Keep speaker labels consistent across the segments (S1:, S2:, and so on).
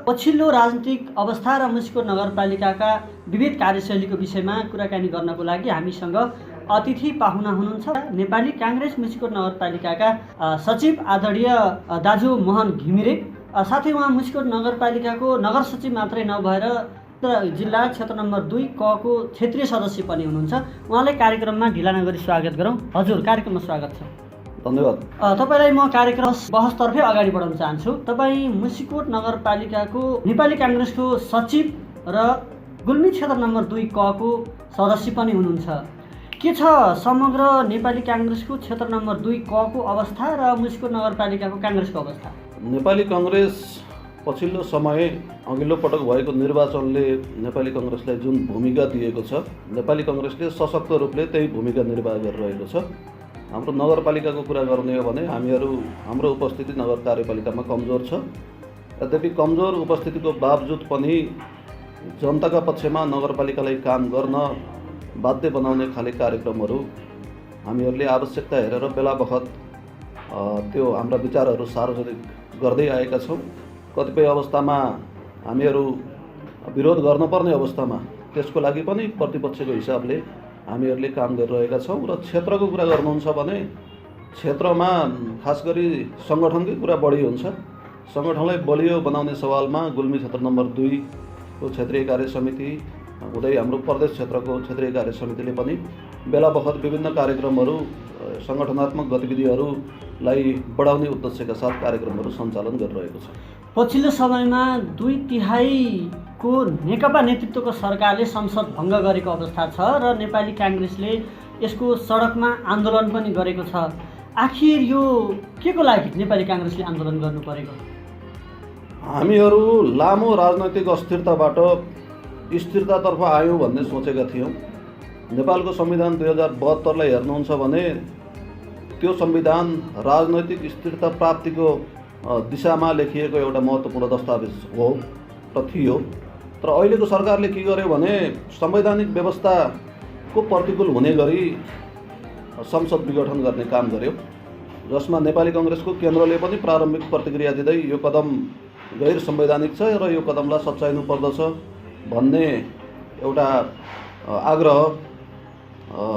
S1: पछिल्लो राजनीतिक अवस्था र मुसिकोट नगरपालिकाका विविध कार्यशैलीको विषयमा कुराकानी गर्नको लागि हामीसँग अतिथि पाहुना हुनुहुन्छ। नेपाली काङ्ग्रेस मुसिकोट नगरपालिकाका सचिव आदरणीय दाजु मोहन घिमिरे, साथै उहाँ मुसिकोट नगरपालिकाको नगर सचिव मात्रै नभएर जिल्ला क्षेत्र नम्बर 2 क को क्षेत्रीय सदस्य पनि हुनुहुन्छ। उहाँलाई कार्यक्रममा ढिला नगरी स्वागत गरौँ। हजुर, कार्यक्रममा स्वागत छ।
S2: धन्यवाद।
S1: तपाईलाई म कार्यक्रम बहसतर्फै अगाडि बढाउन चाहन्छु। तपाईँ मुसिकोट नगरपालिकाको नेपाली काङ्ग्रेसको सचिव र गुल्मी क्षेत्र नम्बर 2 क को सदस्य पनि हुनुहुन्छ। के छ समग्र नेपाली काङ्ग्रेसको क्षेत्र नम्बर 2 क को अवस्था र मुसिकोट नगरपालिकाको काङ्ग्रेसको अवस्था?
S2: नेपाली काङ्ग्रेस पछिल्लो समय अघिल्लो पटक भएको निर्वाचनले नेपाली काङ्ग्रेसलाई जुन भूमिका दिएको छ, नेपाली काङ्ग्रेसले सशक्त रूपले त्यही भूमिका निर्वाह गरिरहेको छ। हाम्रो नगरपालिकाको कुरा गर्ने हो भने हाम्रो उपस्थिति नगर कार्यपालिकामा कमजोर छ। यद्यपि कमजोर उपस्थितिको बावजुद पनि जनताका पक्षमा नगरपालिकालाई काम गर्न बाध्य बनाउने खाले कार्यक्रमहरू हामीहरूले आवश्यकता हेरेर बेला बखत त्यो हाम्रा विचारहरू सार्वजनिक गर्दै आएका छौँ। कतिपय अवस्थामा हामीहरू विरोध गर्नुपर्ने अवस्थामा त्यसको लागि पनि प्रतिपक्षको हिसाबले हामीहरूले काम गरिरहेका छौँ। र क्षेत्रको कुरा गर्नुहुन्छ भने क्षेत्रमा खास गरी सङ्गठनकै कुरा बढी हुन्छ। सङ्गठनलाई बलियो बनाउने सवालमा गुल्मी क्षेत्र नम्बर 2 को क्षेत्रीय कार्य समिति हुँदै हाम्रो प्रदेश क्षेत्रको क्षेत्रीय कार्य समितिले पनि बेला बखत विभिन्न कार्यक्रमहरू, सङ्गठनात्मक गतिविधिहरूलाई बढाउने उद्देश्यका साथ कार्यक्रमहरू सञ्चालन गरिरहेको छ।
S1: पछिल्लो समयमा 2/3 को नेकपा नेतृत्वको सरकारले संसद भङ्ग गरेको अवस्था छ र नेपाली काङ्ग्रेसले यसको सडकमा आन्दोलन पनि गरेको छ। आखिर यो के को लागि नेपाली काङ्ग्रेसले आन्दोलन गर्नु परेको?
S2: हामीहरू लामो राजनैतिक अस्थिरताबाट स्थिरतातर्फ आयौँ भन्ने सोचेका थियौँ। नेपालको संविधान 2072लाई हेर्नुहुन्छ भने त्यो संविधान राजनैतिक स्थिरता प्राप्तिको दिशामा लेखिएको एउटा महत्त्वपूर्ण दस्तावेज हो र थियो। तर अहिलेको सरकारले के गर्यो भने संवैधानिक व्यवस्थाको प्रतिकूल हुने गरी संसद विघटन गर्ने काम गर्यो, जसमा नेपाली काङ्ग्रेसको केन्द्रले पनि प्रारम्भिक प्रतिक्रिया दिँदै यो कदम गैर संवैधानिक छ र यो कदमलाई सच्याइनु पर्दछ भन्ने एउटा आग्रह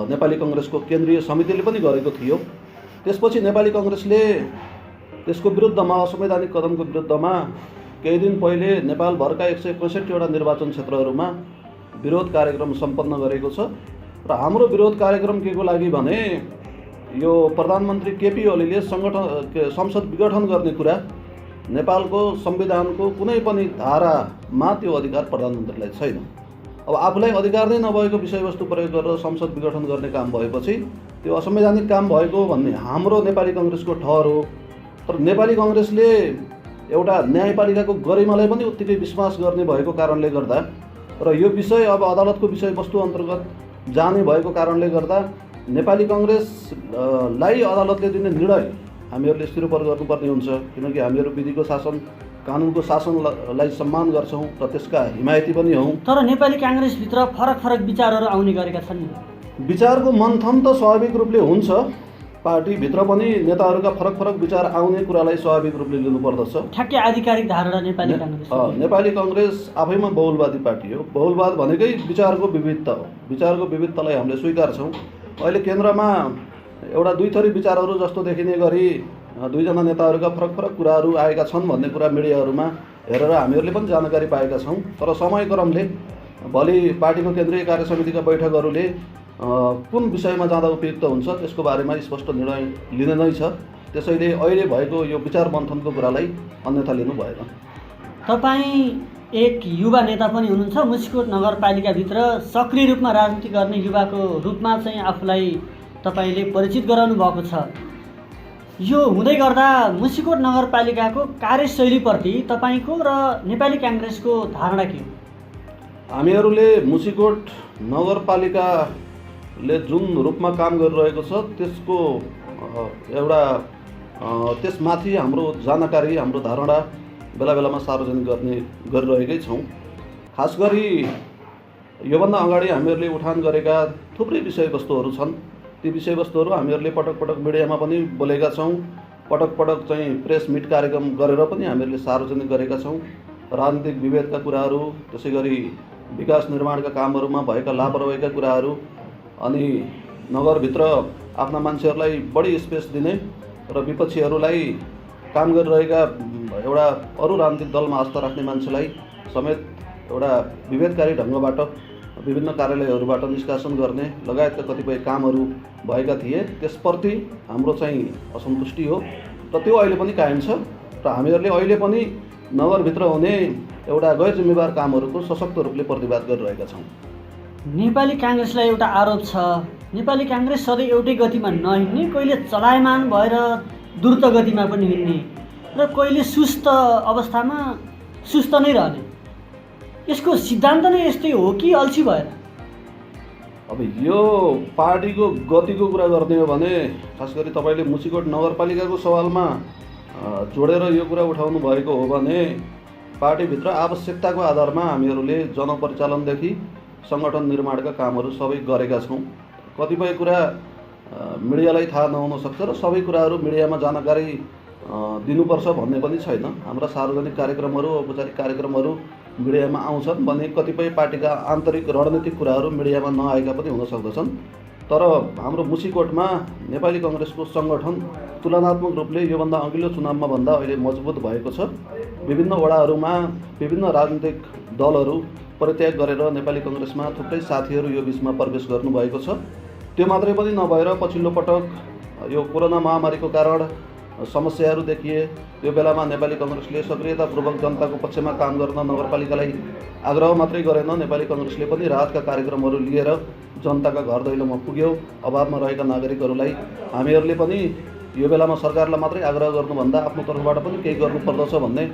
S2: नेपाली काङ्ग्रेसको केन्द्रीय समितिले पनि गरेको थियो। त्यसपछि नेपाली काङ्ग्रेसले त्यसको विरुद्धमा, असंवैधानिक कदमको विरुद्धमा केही दिन पहिले नेपालभरका 165वटा निर्वाचन क्षेत्रहरूमा विरोध कार्यक्रम सम्पन्न गरेको छ। र हाम्रो विरोध कार्यक्रम के को लागि भने यो प्रधानमन्त्री केपी ओलीले संसद विघटन गर्ने कुरा, नेपालको संविधानको कुनै पनि धारामा त्यो अधिकार प्रधानमन्त्रीलाई छैन। अब आफूलाई अधिकार नै नभएको विषयवस्तु प्रयोग गरेर संसद विघटन गर्ने काम भएपछि त्यो असंवैधानिक काम भएको भन्ने हाम्रो नेपाली काङ्ग्रेसको ठहर हो। तर नेपाली काङ्ग्रेसले एउटा न्यायपालिकाको गरिमालाई पनि उत्तिकै विश्वास गर्ने भएको कारणले गर्दा र यो विषय अब अदालतको विषयवस्तु अन्तर्गत जाने भएको कारणले गर्दा नेपाली काङ्ग्रेसलाई अदालतले दिने निर्णय हामीहरूले सिरोपर गर्नुपर्ने हुन्छ, किनकि हामीहरू विधिको शासन, कानुनको शासनलाई सम्मान गर्छौँ र त्यसका हिमायती पनि हौँ।
S1: तर नेपाली काङ्ग्रेसभित्र फरक फरक विचारहरू आउने गरेका छन्।
S2: विचारको मन्थन त स्वाभाविक रूपले हुन्छ। पार्टीभित्र पनि नेताहरूका फरक फरक विचार आउने कुरालाई स्वाभाविक रूपले लिनुपर्दछ।
S1: ठ्याक्कै आधिकारिक धारणा नेपाली काङ्ग्रेस
S2: नेपाली काङ्ग्रेस आफैमा बहुलवादी पार्टी हो। बहुलवाद भनेकै विचारको विविधता हो। विचारको विविधतालाई हामीले स्वीकार्छौँ। अहिले केन्द्रमा एउटा 2 थरी विचारहरू जस्तो देखिने गरी 2 जना नेताहरूका फरक फरक कुराहरू आएका छन् भन्ने कुरा मिडियाहरूमा हेरेर हामीहरूले पनि जानकारी पाएका छौँ। तर समयक्रमले भोलि पार्टीको केन्द्रीय कार्य समितिका बैठकहरूले कुन विषयमा जाँदा उपयुक्त हुन्छ त्यसको बारेमा स्पष्ट निर्णय लिने नै छ। त्यसैले अहिले भएको यो विचार मन्थनको कुरालाई अन्यथा लिनु भएन।
S1: तपाईँ एक युवा नेता पनि हुनुहुन्छ। मुसिकोट नगरपालिकाभित्र सक्रिय रूपमा राजनीति गर्ने युवाको रूपमा चाहिँ आफूलाई तपाईँले परिचित गराउनु भएको छ। यो हुँदै गर्दा मुसिकोट नगरपालिकाको कार्यशैलीप्रति तपाईँको र नेपाली काङ्ग्रेसको धारणा के हो?
S2: हामीहरूले मुसिकोट नगरपालिकाले जुन रूपमा काम गरिरहेको छ त्यसको त्यसमाथि हाम्रो जानकारी, हाम्रो धारणा बेला बेलामा सार्वजनिक गरिरहेकै छौँ। खास गरी योभन्दा अगाडि हामीहरूले उठान गरेका थुप्रै विषयवस्तुहरू छन्। ती विषयवस्तुहरू हामीहरूले पटक पटक मिडियामा पनि बोलेका छौँ। पटक पटक चाहिँ प्रेस मिट कार्यक्रम गरेर पनि हामीहरूले सार्वजनिक गरेका छौँ। राजनीतिक विभेदका कुराहरू, त्यसै गरी विकास निर्माणका कामहरूमा भएका लापरवाहीका कुराहरू, अनि नगरभित्र आफ्ना मान्छेहरूलाई बढी स्पेस दिने र विपक्षीहरूलाई काम गरिरहेका एउटा अरू राजनीतिक दलमा आस्था राख्ने मान्छेलाई समेत एउटा विभेदकारी ढङ्गबाट विभिन्न कार्यालयहरूबाट निष्कासन गर्ने लगायतका कतिपय कामहरू भएका थिए। त्यसप्रति हाम्रो चाहिँ असन्तुष्टि हो र त्यो अहिले पनि कायम छ र हामीहरूले अहिले पनि नगरभित्र हुने एउटा गैर जिम्मेवार कामहरूको सशक्त रूपले प्रतिवाद गरिरहेका छौँ।
S1: नेपाली काङ्ग्रेसलाई एउटा आरोप छ, नेपाली काङ्ग्रेस सधैँ एउटै गतिमा नहिँड्ने, कहिले चलायमान भएर द्रुत गतिमा पनि हिँड्ने र कहिले सुस्त अवस्थामा सुस्त नै रहने। यसको सिद्धान्त नै यस्तै हो कि अल्छी भएर?
S2: अब यो पार्टीको गतिको कुरा गर्ने हो भने खास गरी तपाईँले मुसिकोट नगरपालिकाको सवालमा जोडेर यो कुरा उठाउनु भएको हो भने पार्टीभित्र आवश्यकताको आधारमा हामीहरूले जनपरिचालनदेखि सङ्गठन निर्माणका कामहरू सबै गरेका छौँ। कतिपय कुरा मिडियालाई थाहा नहुन सक्छ र सबै कुराहरू मिडियामा जानकारी दिनुपर्छ भन्ने पनि छैन। हाम्रा सार्वजनिक कार्यक्रमहरू, औपचारिक कार्यक्रमहरू मिडियामा आउँछन् भने कतिपय पार्टीका आन्तरिक रणनीतिक कुराहरू मिडियामा नआएका पनि हुन सक्दछन्। तर हाम्रो मुसिकोटमा नेपाली कङ्ग्रेसको सङ्गठन तुलनात्मक रूपले योभन्दा अघिल्लो चुनावमा भन्दा अहिले मजबुत भएको छ। विभिन्न वडाहरूमा विभिन्न राजनीतिक दलहरू परित्याग गरेर नेपाली कङ्ग्रेसमा थुप्रै साथीहरू यो बिचमा प्रवेश गर्नुभएको छ। त्यो मात्रै पनि नभएर पछिल्लो पटक यो कोरोना महामारीको कारण समस्याहरू देखिए। यो बेलामा नेपाली कङ्ग्रेसले सक्रियतापूर्वक जनताको पक्षमा काम गर्न नगरपालिकालाई आग्रह मात्रै गरेन, नेपाली कङ्ग्रेसले पनि राहतका कार्यक्रमहरू लिएर जनताका घर दैलोमा पुग्यो। अभावमा रहेका नागरिकहरूलाई हामीहरूले पनि यो बेलामा सरकारलाई मात्रै आग्रह गर्नुभन्दा आफ्नो तर्फबाट पनि केही गर्नुपर्दछ भन्ने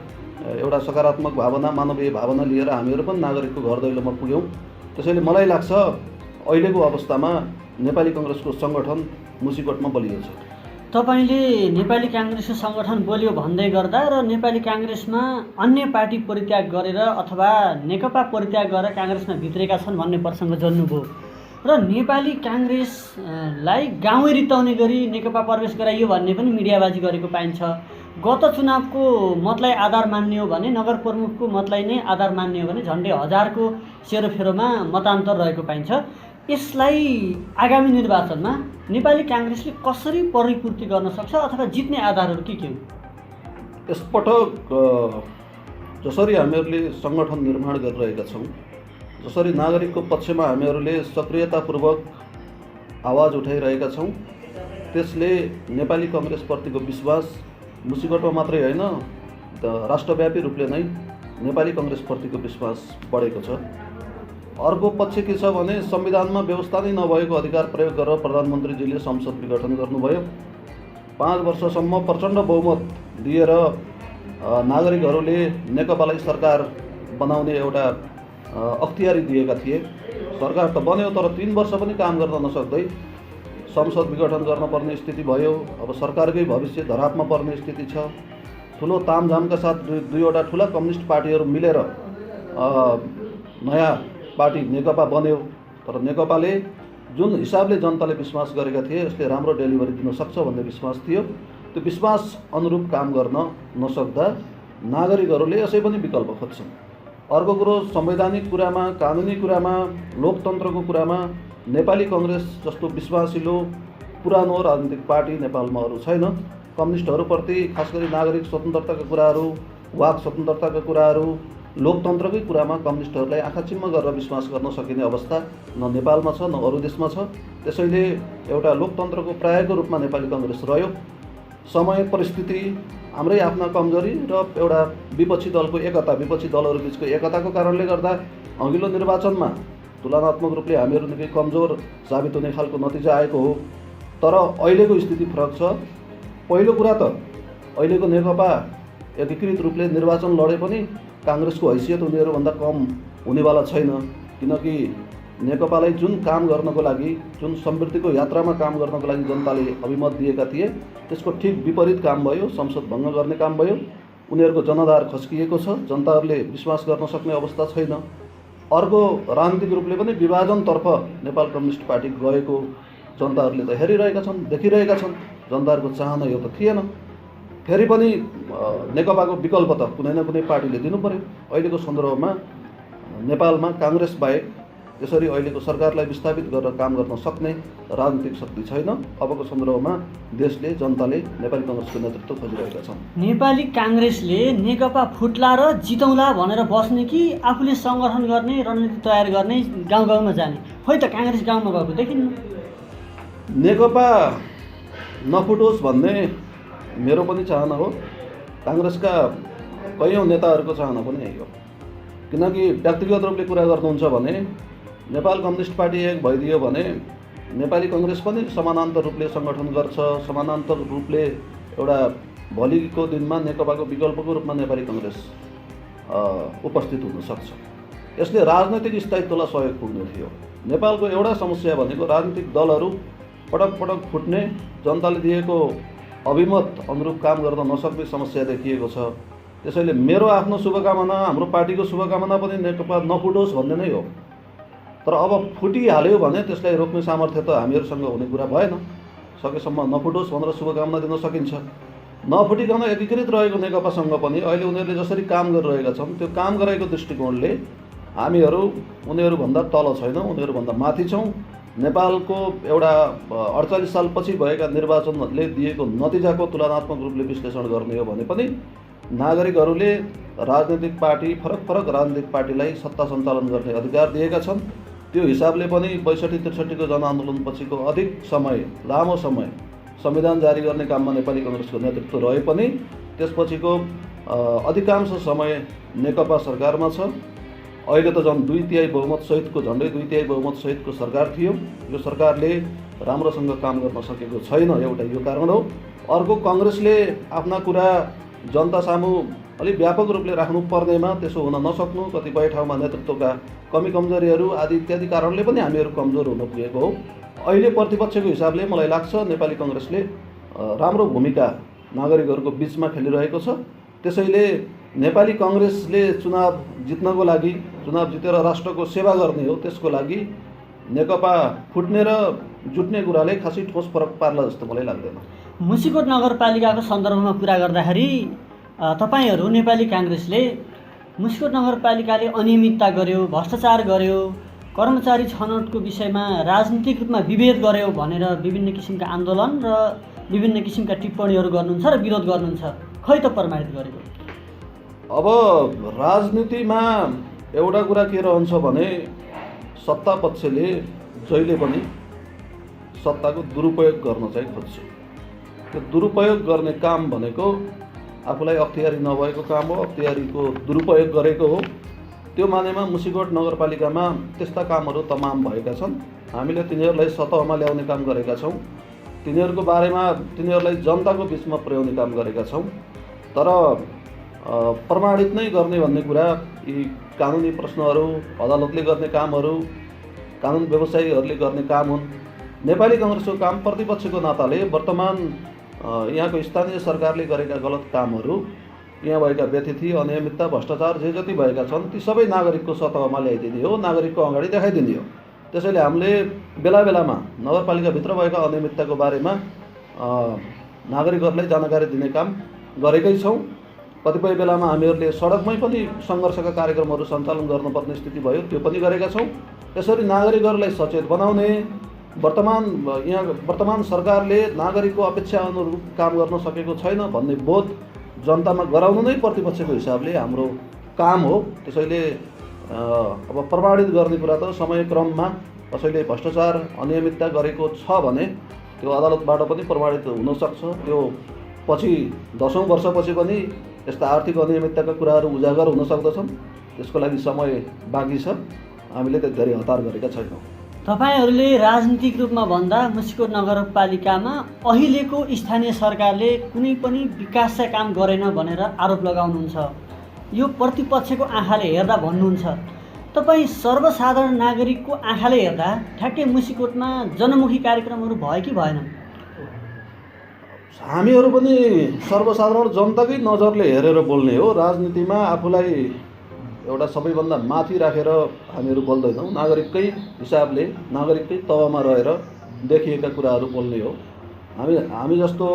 S2: एउटा सकारात्मक भावना, मानवीय भावना लिएर हामीहरू पनि नागरिकको घर दैलोमा पुग्यौँ। त्यसैले मलाई लाग्छ अहिलेको अवस्थामा नेपाली कङ्ग्रेसको सङ्गठन मुसिकोटमा बलियो छ।
S1: तपाईँले नेपाली काङ्ग्रेसको सङ्गठन बलियो भन्दै गर्दा र नेपाली काङ्ग्रेसमा अन्य पार्टी परित्याग गरेर अथवा नेकपा परित्याग गरेर काङ्ग्रेसमा भित्रेका छन् भन्ने प्रसङ्ग जोड्नुभयो र नेपाली काङ्ग्रेसलाई गाउँै रित्ताउने गरी नेकपा प्रवेश गराइयो भन्ने पनि मिडियाबाजी गरेको पाइन्छ। गत चुनावको मतलाई आधार मान्ने हो भने, नगर प्रमुखको मतलाई नै आधार मान्ने हो भने झन्डै 1000को सेरोफेरोमा मतान्तर रहेको पाइन्छ। यसलाई आगामी निर्वाचनमा नेपाली काङ्ग्रेसले कसरी परिपूर्ति गर्न सक्छ अथवा जित्ने आधारहरू के हुन्?
S2: यसपटक जसरी हामीहरूले सङ्गठन निर्माण गरिरहेका छौँ, जसरी नागरिकको पक्षमा हामीहरूले सक्रियतापूर्वक आवाज उठाइरहेका छौँ, त्यसले नेपाली कङ्ग्रेसप्रतिको विश्वास मुसिकोटमा मात्रै होइन राष्ट्रव्यापी रूपले नै नेपाली कङ्ग्रेसप्रतिको विश्वास बढेको छ। अर्को पक्ष के छ भने संविधानमा व्यवस्था नै नभएको अधिकार प्रयोग गरेर प्रधानमन्त्रीजीले संसद विघटन गर्नुभयो। 5 वर्षसम्म प्रचण्ड बहुमत दिएर नागरिकहरूले नेकपालाई सरकार बनाउने एउटा अख्तियारी दिएका थिए। सरकार त बन्यो तर 3 वर्ष पनि काम गर्न नसक्दै संसद विघटन गर्न पर्ने स्थिति भयो। अब सरकारकै भविष्य धरापमा पर्ने स्थिति छ। ठुलो तामझामका साथ दुईवटा ठुला कम्युनिस्ट पार्टीहरू मिलेर नयाँ पार्टी नेकपा बन्यो। तर नेकपाले जुन हिसाबले जनताले विश्वास गरेका थिए यसले राम्रो डेलिभरी दिन सक्छ भन्ने विश्वास थियो। त्यो विश्वास अनुरूप काम गर्न नसक्दा नागरिकहरूले यसै पनि विकल्प खोज्छन्। अर्को कुरो संवैधानिक कुरामा, कानुनी कुरामा, लोकतन्त्रको कुरामा नेपाली कङ्ग्रेस जस्तो विश्वासिलो पुरानो राजनीतिक पार्टी नेपालमा अरू छैन। कम्युनिस्टहरूप्रति खास गरी नागरिक स्वतन्त्रताका कुराहरू, वाक स्वतन्त्रताका कुराहरू, लोकतन्त्रकै कुरामा कम्युनिस्टहरूलाई आँखा चिम्म गरेर विश्वास गर्न सकिने अवस्था न नेपालमा छ न अरू देशमा छ। त्यसैले एउटा लोकतन्त्रको प्रायको रूपमा नेपाली कङ्ग्रेस रह्यो। समय, परिस्थिति, हाम्रै आफ्ना कमजोरी र एउटा विपक्षी दलको एकता, विपक्षी दलहरू बिचको एकताको कारणले गर्दा अघिल्लो निर्वाचनमा तुलनात्मक रूपले हामीहरू निकै कमजोर साबित हुने खालको नतिजा आएको हो। तर अहिलेको स्थिति फरक छ। पहिलो कुरा त अहिलेको नेकपा एकीकृत रूपले निर्वाचन लडे पनि काङ्ग्रेसको हैसियत उनीहरूभन्दा कम हुनेवाला छैन। किनकि नेकपालाई जुन काम गर्नको लागि, जुन समृद्धिको यात्रामा काम गर्नको लागि जनताले अभिमत दिएका थिए त्यसको ठिक विपरीत काम भयो। संसद भङ्ग गर्ने काम भयो। उनीहरूको जनाधार खस्किएको छ। जनताहरूले विश्वास गर्न सक्ने अवस्था छैन। अर्को राजनीतिक रूपले पनि विभाजनतर्फ नेपाल कम्युनिस्ट पार्टी गएको जनताहरूले त हेरिरहेका छन्, देखिरहेका छन्। जनताहरूको चाहना यो त थिएन। फेरि पनि नेकपाको विकल्प त कुनै न कुनै पार्टीले दिनु पर्यो। अहिलेको सन्दर्भमा नेपालमा काङ्ग्रेस बाहेक यसरी अहिलेको सरकारलाई विस्थापित गरेर काम गर्न सक्ने राजनीतिक शक्ति छैन। अबको सन्दर्भमा देशले, जनताले नेपाली काङ्ग्रेसको नेतृत्व खोजिरहेका छन्।
S1: नेपाली काङ्ग्रेसले नेकपा फुट्ला र जितौँला भनेर बस्ने कि आफूले सङ्गठन गर्ने, रणनीति तयार गर्ने, गाउँ गाउँमा जाने? खोइ त काङ्ग्रेस गाउँमा गएको देखिन्न।
S2: नेकपा नफुटोस् भन्ने मेरो पनि चाहना हो, काङ्ग्रेसका कयौँ नेताहरूको चाहना पनि यही हो। किनकि व्यक्तिगत रूपले कुरा गर्नुहुन्छ भने नेपाल कम्युनिस्ट पार्टी एक भइदियो भने नेपाली काङ्ग्रेस पनि समानान्तर रूपले सङ्गठन गर्छ, समानान्तर रूपले एउटा भोलिको दिनमा नेकपाको विकल्पको रूपमा नेपाली काङ्ग्रेस उपस्थित हुन सक्छ। यसले राजनैतिक स्थायित्वलाई सहयोग पुग्ने थियो। नेपालको एउटा समस्या भनेको राजनीतिक दलहरू पटक पटक फुट्ने, जनताले दिएको अभिमत अनुरूप काम गर्न नसक्ने समस्या देखिएको छ। त्यसैले मेरो आफ्नो शुभकामना, हाम्रो पार्टीको शुभकामना पनि नेकपा नफुटोस् भन्ने नै हो। तर अब फुटिहाल्यो भने त्यसलाई रोक्ने सामर्थ्य त हामीहरूसँग हुने कुरा भएन। सकेसम्म नफुटोस् भनेर शुभकामना दिन सकिन्छ। नफुटिकन एकीकृत रहेको नेकपासँग पनि अहिले उनीहरूले जसरी काम गरिरहेका छन् त्यो काम गरेको दृष्टिकोणले हामीहरू उनीहरूभन्दा तल छैनौँ, उनीहरूभन्दा माथि छौँ। नेपालको एउटा 48 सालपछि भएका निर्वाचनहरूले दिएको नतिजाको तुलनात्मक रूपले विश्लेषण गर्ने हो भने पनि नागरिकहरूले राजनीतिक पार्टी, फरक फरक राजनीतिक पार्टीलाई सत्ता सञ्चालन गर्ने अधिकार दिएका छन्। त्यो हिसाबले पनि 62-63 को जनआन्दोलनपछिको अधिक समय, लामो समय संविधान जारी गर्ने काममा नेपाली काङ्ग्रेसको नेतृत्व रहे पनि त्यसपछिको अधिकांश समय नेकपा सरकारमा छ। अहिले त झन् 2/3 बहुमत सहितको, झन्डै 2/3 बहुमत सहितको सरकार थियो। यो सरकारले राम्रोसँग काम गर्न सकेको छैन, एउटा यो कारण हो। अर्को, काङ्ग्रेसले आफ्ना कुरा जनता सामु अलिक व्यापक रूपले राख्नु पर्नेमा त्यसो हुन नसक्नु, कतिपय ठाउँमा नेतृत्वका कमी कमजोरीहरू आदि इत्यादि कारणले पनि हामीहरू कमजोर हुन पुगेको हो। अहिले प्रतिपक्षको हिसाबले मलाई लाग्छ नेपाली काङ्ग्रेसले राम्रो भूमिका नागरिकहरूको बिचमा खेलिरहेको छ। त्यसैले नेपाली काङ्ग्रेसले चुनाव जित्नको लागि, चुनाव जितेर राष्ट्रको सेवा गर्ने हो, त्यसको लागि नेकपा फुट्ने र जुट्ने कुराले खासै ठोस फरक पार्ला जस्तो मलाई लाग्दैन।
S1: मुसिकोट नगरपालिकाको सन्दर्भमा कुरा गर्दाखेरि तपाईँहरू नेपाली काङ्ग्रेसले मुसिकोट नगरपालिकाले अनियमितता गर्यो, भ्रष्टाचार गर्यो, कर्मचारी छनौटको विषयमा राजनीतिक रूपमा विभेद गर्यो भनेर विभिन्न किसिमका आन्दोलन र विभिन्न किसिमका टिप्पणीहरू गर्नुहुन्छ र विरोध गर्नुहुन्छ। खै त प्रमाणित गरेको?
S2: अब राजनीतिमा एउटा कुरा के रहन्छ भने सत्ता पक्षले जहिले पनि सत्ताको दुरुपयोग गर्न चाहिँ खोज्छ। त्यो दुरुपयोग गर्ने काम भनेको आफूलाई अख्तियारी नभएको काम हो, अख्तियारीको दुरुपयोग गरेको हो। त्यो मानेमा मुसिकोट नगरपालिकामा त्यस्ता कामहरू तमाम भएका छन्। हामीले तिनीहरूलाई सतहमा ल्याउने काम गरेका छौँ, तिनीहरूको बारेमा तिनीहरूलाई जनताको बिचमा पुर्याउने काम गरेका छौँ। तर प्रमाणित नै गर्ने भन्ने कुरा यी कानुनी प्रश्नहरू, अदालतले गर्ने कामहरू, कानुन व्यवसायीहरूले गर्ने काम हुन्। नेपाली काङ्ग्रेसको काम प्रतिपक्षको नाताले वर्तमान यहाँको स्थानीय सरकारले गरेका गलत कामहरू, यहाँ भएका व्यतिथि, अनियमितता, भ्रष्टाचार जे जति भएका छन् ती सबै नागरिकको सतहमा ल्याइदिने हो, नागरिकको अगाडि देखाइदिने हो। त्यसैले हामीले बेला बेलामा नगरपालिकाभित्र भएका अनियमितताको बारेमा नागरिकहरूलाई जानकारी दिने काम गरेकै छौँ। कतिपय बेलामा हामीहरूले सडकमै पनि सङ्घर्षका कार्यक्रमहरू सञ्चालन गर्नुपर्ने स्थिति भयो, त्यो पनि गरेका छौँ। त्यसरी नागरिकहरूलाई सचेत बनाउने, वर्तमान सरकारले नागरिकको अपेक्षा अनुरूप काम गर्न सकेको छैन भन्ने बोध जनतामा गराउनु नै प्रतिपक्षको हिसाबले हाम्रो काम हो। त्यसैले अब प्रमाणित गर्ने कुरा त समयक्रममा कसैले भ्रष्टाचार, अनियमितता गरेको छ भने त्यो अदालतबाट पनि प्रमाणित हुनसक्छ। त्यो पछि 10औं वर्षपछि पनि यस्ता आर्थिक अनियमितताका कुराहरू उजागर हुन सक्दछन्। त्यसको लागि समय बाँकी छ, हामीले त धेरै हतार गरेका छैनौँ।
S1: तपाईँहरूले राजनीतिक रूपमा भन्दा मुसिकोट नगरपालिकामा अहिलेको स्थानीय सरकारले कुनै पनि विकासका काम गरेन भनेर आरोप लगाउनुहुन्छ। यो प्रतिपक्षको आँखाले हेर्दा भन्नुहुन्छ। तपाईँ सर्वसाधारण नागरिकको आँखाले हेर्दा ठ्याक्कै मुसिकोटमा जनमुखी कार्यक्रमहरू भयो कि भएन?
S2: हामीहरू पनि सर्वसाधारण जनताकै नजरले हेरेर बोल्ने हो। राजनीतिमा आफूलाई एउटा सबैभन्दा माथि राखेर हामीहरू बोल्दैनौँ। नागरिककै हिसाबले, नागरिककै तहमा रहेर देखिएका कुराहरू बोल्ने हो। हामी जस्तो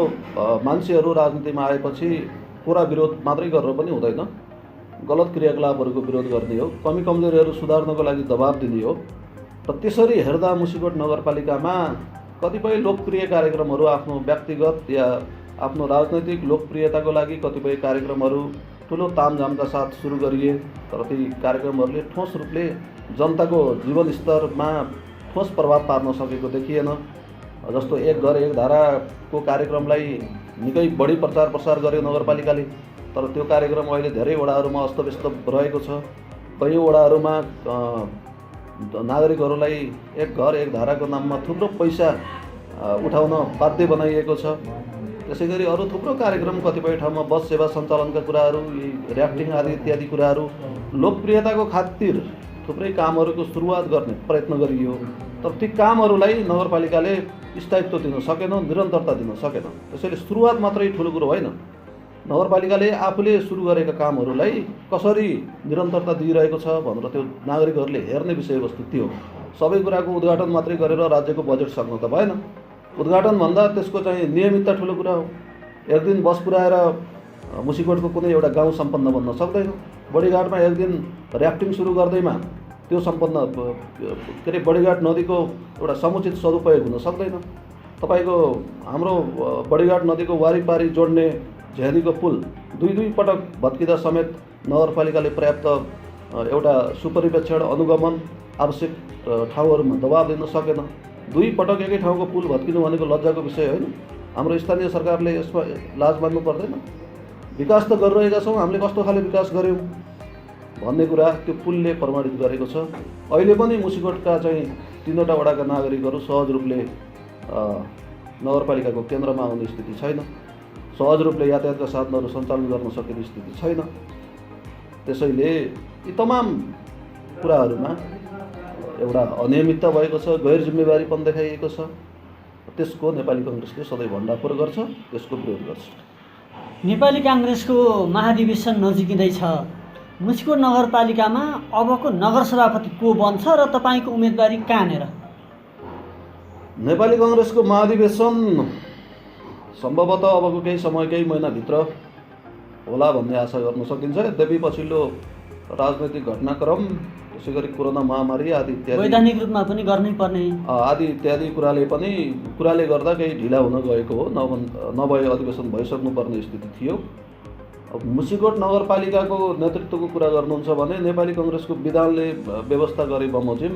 S2: मान्छेहरू राजनीतिमा आएपछि पुरा विरोध मात्रै गरेर पनि हुँदैन, गलत क्रियाकलापहरूको विरोध गर्ने हो, कमी कमजोरीहरू सुधार्नको लागि दबाब दिने हो। र त्यसरी हेर्दा मुसिकोट नगरपालिकामा कतिपय लोकप्रिय कार्यक्रमहरू आफ्नो व्यक्तिगत या आफ्नो राजनैतिक लोकप्रियताको लागि कतिपय कार्यक्रमहरू ठुलो तामझामका साथ सुरु गरिए, तर ती कार्यक्रमहरूले ठोस रूपले जनताको जीवनस्तरमा ठोस प्रभाव पार्न सकेको देखिएन। जस्तो एक घर एक धाराको कार्यक्रमलाई निकै बढी प्रचार प्रसार गर्यो नगरपालिकाले, तर त्यो कार्यक्रम अहिले धेरै वडाहरूमा अस्तव्यस्त रहेको छ। कयौँ वडाहरूमा नागरिकहरूलाई एक घर एक धाराको नाममा थुप्रो पैसा उठाउन बाध्य बनाइएको छ। त्यसै गरी अरू थुप्रो कार्यक्रम कतिपय ठाउँमा बस सेवा सञ्चालनका कुराहरू, यी र्याफ्टिङ आदि इत्यादि कुराहरू लोकप्रियताको खातिर थुप्रै कामहरूको सुरुवात गर्ने प्रयत्न गरियो, तर ती कामहरूलाई नगरपालिकाले स्थायित्व दिन सकेन, निरन्तरता दिन सकेन। त्यसैले सुरुवात मात्रै ठुलो कुरो होइन, नगरपालिकाले आफूले सुरु गरेका कामहरूलाई कसरी निरन्तरता दिइरहेको छ भनेर त्यो नागरिकहरूले हेर्ने विषयवस्तु त्यो। सबै कुराको उद्घाटन मात्रै गरेर राज्यको बजेट सक्नु त भएन। उद्घाटन भन्दा त्यसको चाहिँ नियमितता ठुलो कुरा हो। एक दिन बस पुऱ्याएर मुसिकोटको कुनै एउटा गाउँ सम्पन्न बन्न सक्दैन। बडीघाटमा एक दिन र्याफ्टिङ सुरु गर्दैमा त्यो सम्पन्न के अरे बडीघाट नदीको एउटा समुचित सदुपयोग हुन सक्दैन। तपाईँको हाम्रो बडीघाट नदीको वारिपारी जोड्ने झ्यादीको पुल दुई पटक भत्किँदा समेत नगरपालिकाले पर्याप्त एउटा सुपरिवेक्षण अनुगमन आवश्यक ठाउँहरूमा दबाब दिन सकेन। दुई पटक एकै ठाउँको पुल भत्किनु भनेको लज्जाको विषय होइन। हाम्रो स्थानीय सरकारले यसमा लाज मान्नु पर्दैन। विकास त गरिरहेका छौँ, हामीले कस्तो खाले विकास गऱ्यौँ भन्ने कुरा त्यो पुलले प्रमाणित गरेको छ। अहिले पनि मुसिकोटका चाहिँ 3वटा वडाका नागरिकहरू सहज रूपले नगरपालिकाको केन्द्रमा आउने स्थिति छैन, सहज रूपले यातायातका साधनहरू सञ्चालन गर्न सकिने स्थिति छैन। त्यसैले यी तमाम कुराहरूमा एउटा अनियमितता भएको छ, गैर जिम्मेवारीपन देखाइएको छ। त्यसको नेपाली काङ्ग्रेसले सधैँ भण्डाफोर गर्छ, त्यसको विरोध गर्छ।
S1: नेपाली काङ्ग्रेसको महाधिवेशन नजिकिँदैछ। मुसिकोट नगरपालिकामा अबको नगर सभापति को बन्छ र तपाईँको उम्मेदवारी कहाँनेर?
S2: नेपाली काङ्ग्रेसको महाधिवेशन सम्भवतः अबको केही समय, केही महिनाभित्र होला भन्ने आशा गर्न सकिन्छ। यद्यपि पछिल्लो राजनैतिक घटनाक्रम, त्यसै गरी कोरोना महामारी आदि इत्यादि
S1: वैधानिक रूपमा पनि गर्नै पर्ने
S2: आदि इत्यादि कुराले गर्दा केही ढिला हुन गएको हो। नभए अधिवेशन भइसक्नुपर्ने स्थिति थियो। अब मुसिकोट नगरपालिकाको नेतृत्वको कुरा गर्नुहुन्छ भने नेपाली काङ्ग्रेसको विधानले व्यवस्था गरे बमोजिम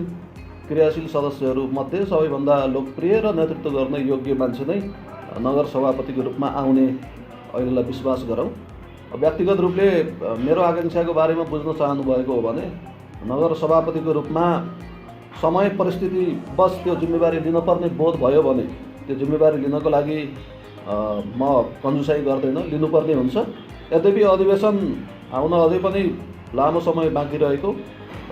S2: क्रियाशील सदस्यहरूमध्ये सबैभन्दा लोकप्रिय र नेतृत्व गर्ने योग्य मान्छे नै नगर सभापतिको रूपमा आउने अहिलेलाई विश्वास गरौँ। व्यक्तिगत रूपले मेरो आकाङ्क्षाको बारेमा बुझ्न चाहनुभएको हो भने नगर सभापतिको रूपमा समय परिस्थिति बस त्यो जिम्मेवारी लिनुपर्ने बोध भयो भने त्यो जिम्मेवारी लिनको लागि म कन्जुसाइ गर्दैन, लिनुपर्ने हुन्छ। यद्यपि अधिवेशन आउन अझै पनि लामो समय बाँकी रहेको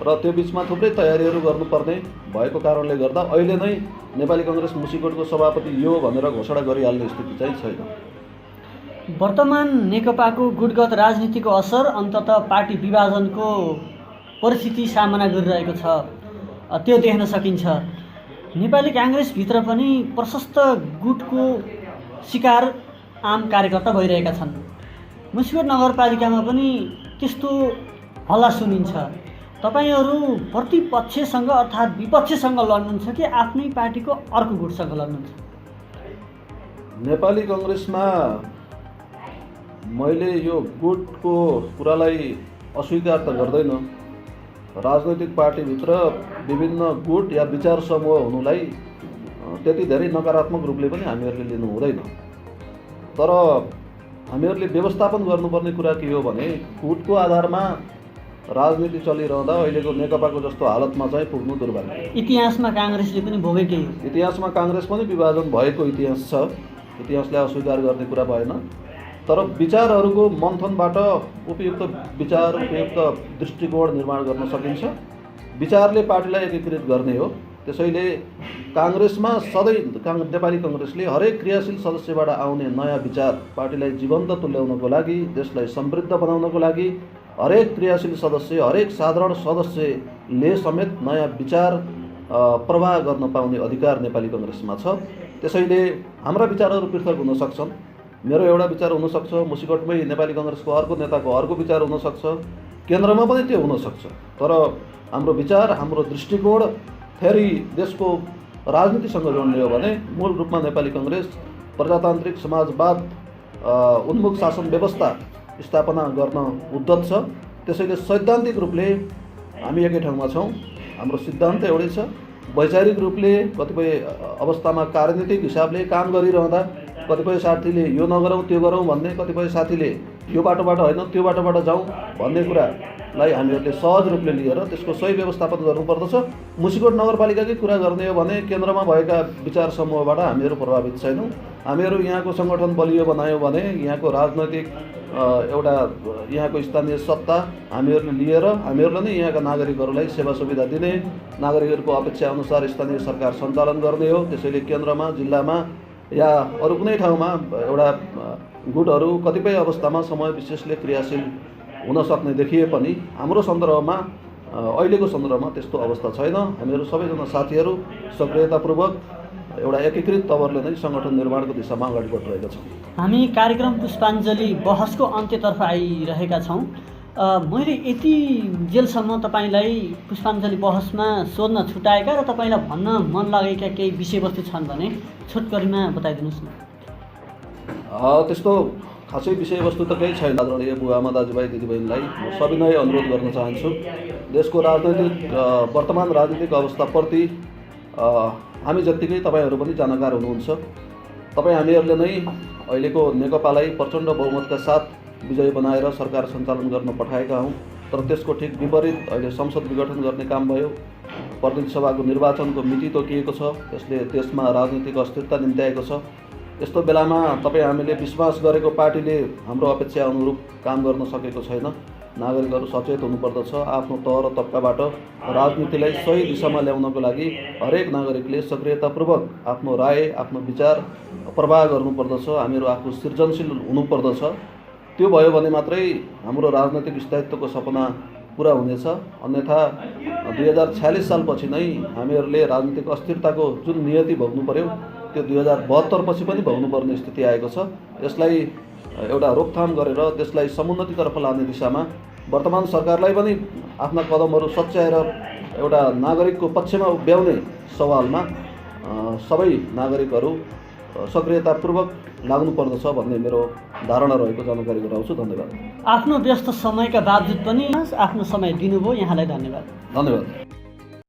S2: र त्यो बिचमा थुप्रै तयारीहरू गर्नुपर्ने भएको कारणले गर्दा अहिले नै नेपाली काङ्ग्रेस मुसिकोटको सभापति यो भनेर घोषणा गरिहाल्ने स्थिति चाहिँ छैन।
S1: वर्तमान नेकपाको गुटगत राजनीतिको असर अन्ततः पार्टी विभाजनको परिस्थिति सामना गरिरहेको छ, त्यो देख्न सकिन्छ। नेपाली काङ्ग्रेसभित्र पनि प्रशस्त गुटको शिकार आम कार्यकर्ता भइरहेका छन्। मुसिकोट नगरपालिकामा पनि त्यस्तो हल्ला सुनिन्छ। तपाईँहरू प्रतिपक्षसँग अर्थात् विपक्षसँग लड्नुहुन्छ कि आफ्नै पार्टीको अर्को गुटसँग लड्नुहुन्छ?
S2: नेपाली काङ्ग्रेसमा मैले यो गुटको कुरालाई अस्वीकार त गर्दैन। राजनैतिक पार्टीभित्र विभिन्न गुट या विचार समूह हुनुलाई त्यति धेरै नकारात्मक रूपले पनि हामीहरूले लिनु हुँदैन। तर हामीहरूले व्यवस्थापन गर्नुपर्ने कुरा के हो भने गुटको आधारमा राजनीति चलिरहँदा अहिलेको नेकपाको जस्तो हालतमा चाहिँ पुग्नु दुर्भाग्य।
S1: इतिहासमा काङ्ग्रेसले पनि भोगेकै हो।
S2: इतिहासमा काङ्ग्रेस पनि विभाजन भएको इतिहास छ, इतिहासलाई अस्वीकार गर्ने कुरा भएन। तर विचारहरूको मन्थनबाट उपयुक्त विचार, उपयुक्त दृष्टिकोण निर्माण गर्न सकिन्छ। विचारले पार्टीलाई एकीकृत गर्ने हो। त्यसैले काङ्ग्रेसमा सधैँ नेपाली काङ्ग्रेसले हरेक क्रियाशील सदस्यबाट आउने नयाँ विचार पार्टीलाई जीवन्त तुल्याउनको लागि, देशलाई समृद्ध बनाउनको लागि हरेक क्रियाशील सदस्य, हरेक साधारण सदस्यले समेत नयाँ विचार प्रवाह गर्न पाउने अधिकार नेपाली काङ्ग्रेसमा छ। त्यसैले हाम्रा विचारहरू पृथक हुन सक्छन्। मेरो एउटा विचार हुनसक्छ, मुसिकोटमै नेपाली काङ्ग्रेसको अर्को नेताको अर्को विचार हुनसक्छ, केन्द्रमा पनि त्यो हुनसक्छ। तर हाम्रो विचार, हाम्रो दृष्टिकोण फेरि देशको राजनीतिसँग जोड्ने हो भने मूल रूपमा नेपाली काङ्ग्रेस प्रजातान्त्रिक समाजवाद उन्मुख शासन व्यवस्था स्थापना गर्न उद्यत छ। त्यसैले सैद्धान्तिक रूपले हामी एकै ठाउँमा छौँ। हाम्रो सिद्धान्त एउटै छ। वैचारिक रूपले कतिपय अवस्थामा कार्यनीतिक हिसाबले काम गरिरहँदा कतिपय साथीले यो नगरौँ त्यो गरौँ भन्ने, कतिपय साथीले यो बाटोबाट होइन त्यो बाटोबाट जाउँ भन्ने कुरालाई हामीहरूले सहज रूपले लिएर त्यसको सही व्यवस्थापन गर्नुपर्दछ। मुसिकोट नगरपालिकाकै कुरा गर्ने हो भने केन्द्रमा भएका विचार समूहबाट हामीहरू प्रभावित छैनौँ। हामीहरू यहाँको सङ्गठन बलियो बनायौँ भने यहाँको राजनैतिक एउटा यहाँको स्थानीय सत्ता हामीहरूले लिएर हामीहरूले नै यहाँका नागरिकहरूलाई सेवा सुविधा दिने, नागरिकहरूको अपेक्षा अनुसार स्थानीय सरकार सञ्चालन गर्ने हो। त्यसैले केन्द्रमा, जिल्लामा या अरू कुनै ठाउँमा एउटा गुटहरू कतिपय अवस्थामा समय विशेषले क्रियाशील हुन सक्ने देखिए पनि हाम्रो सन्दर्भमा अहिलेको सन्दर्भमा त्यस्तो अवस्था छैन। हामीहरू सबैजना साथीहरू सक्रियतापूर्वक एउटा एकीकृत तवरले नै सङ्गठन निर्माणको दिशामा अगाडि बढिरहेका छौँ।
S1: हामी कार्यक्रम पुष्पाञ्जली बहसको अन्त्यतर्फ आइरहेका छौँ। मैले यति जेलसम्म तपाईँलाई पुष्पाञ्जली बहसमा सोध्न छुटाएका र तपाईँलाई भन्न मन लागेका केही विषयवस्तु छन् भने छोटकरीमा बताइदिनुहोस् न।
S2: त्यस्तो खासै विषयवस्तु त केही छैन। आदरणीय बुवाआमा, दाजुभाइ, दिदीबहिनीलाई म सविनय अनुरोध गर्न चाहन्छु, देशको राजनैतिक वर्तमान राजनीतिक अवस्थाप्रति हामी जत्तिकै तपाईँहरू पनि जानकार हुनुहुन्छ। तपाईँ हामीहरूले नै अहिलेको नेकपालाई प्रचण्ड बहुमतका साथ विजय बनाएर सरकार सञ्चालन गर्न पठाएका हौँ। तर त्यसको ठिक विपरीत अहिले संसद विघटन गर्ने काम भयो। प्रतिनिधि सभाको निर्वाचनको मिति तोकिएको छ, त्यसले देशमा राजनीतिक अस्थिरता निम्त्याएको छ। यस्तो बेलामा तपाईँ हामीले विश्वास गरेको पार्टीले हाम्रो अपेक्षा अनुरूप काम गर्न सकेको छैन। नागरिकहरू सचेत हुनुपर्दछ। आफ्नो तह र तबकाबाट राजनीतिलाई सही दिशामा ल्याउनको लागि हरेक नागरिकले सक्रियतापूर्वक आफ्नो राय, आफ्नो विचार प्रवाह गर्नुपर्दछ। हामीहरू आफू सृजनशील हुनुपर्दछ। त्यो भयो भने मात्रै हाम्रो राजनैतिक स्थायित्वको सपना पुरा हुनेछ। अन्यथा 2046 सालपछि नै हामीहरूले राजनीतिक अस्थिरताको जुन नियति भोग्नु पर्यो त्यो 2072 पछि पनि भोग्नुपर्ने स्थिति आएको छ। यसलाई एउटा रोकथाम गरेर त्यसलाई समुन्नतितर्फ लाने दिशामा वर्तमान सरकारलाई पनि आफ्ना कदमहरू सच्याएर एउटा नागरिकको पक्षमा उभ्याउने सवालमा सबै नागरिकहरू सक्रियतापूर्वक लाग्नुपर्दछ भन्ने मेरो धारणा रहेको जानकारी गराउँछु। धन्यवाद।
S1: आफ्नो व्यस्त समयका बावजुद पनि आफ्नो समय दिनुभयो, यहाँलाई धन्यवाद।
S2: धन्यवाद।